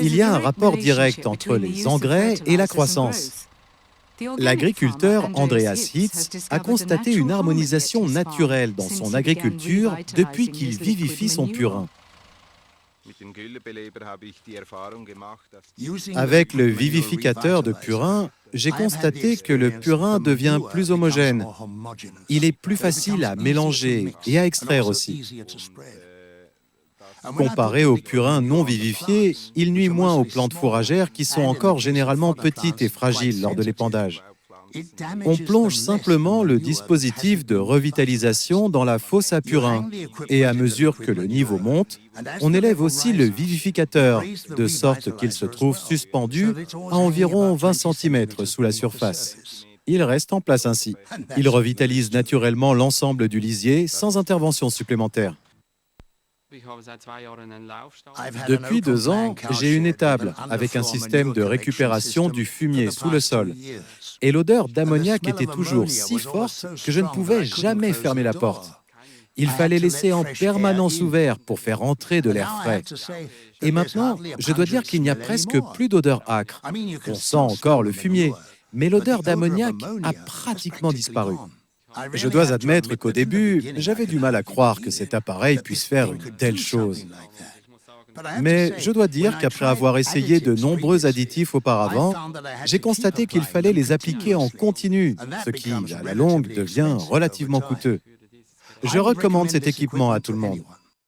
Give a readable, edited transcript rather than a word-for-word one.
Il y a un rapport direct entre les engrais et la croissance. L'agriculteur Andreas Hitz a constaté une harmonisation naturelle dans son agriculture depuis qu'il vivifie son purin. Avec le vivificateur de purin, j'ai constaté que le purin devient plus homogène. Il est plus facile à mélanger et à extraire aussi. Comparé au purin non vivifié, il nuit moins aux plantes fourragères qui sont encore généralement petites et fragiles lors de l'épandage. On plonge simplement le dispositif de revitalisation dans la fosse à purin et à mesure que le niveau monte, on élève aussi le vivificateur de sorte qu'il se trouve suspendu à environ 20 cm sous la surface. Il reste en place ainsi. Il revitalise naturellement l'ensemble du lisier sans intervention supplémentaire. Depuis 2 ans, j'ai une étable avec un système de récupération du fumier sous le sol. Et l'odeur d'ammoniac était toujours si forte que je ne pouvais jamais fermer la porte. Il fallait laisser en permanence ouvert pour faire entrer de l'air frais. Et maintenant, je dois dire qu'il n'y a presque plus d'odeur âcre. On sent encore le fumier, mais l'odeur d'ammoniac a pratiquement disparu. Je dois admettre qu'au début, j'avais du mal à croire que cet appareil puisse faire une telle chose. Mais je dois dire qu'après avoir essayé de nombreux additifs auparavant, j'ai constaté qu'il fallait les appliquer en continu, ce qui, à la longue, devient relativement coûteux. Je recommande cet équipement à tout le monde.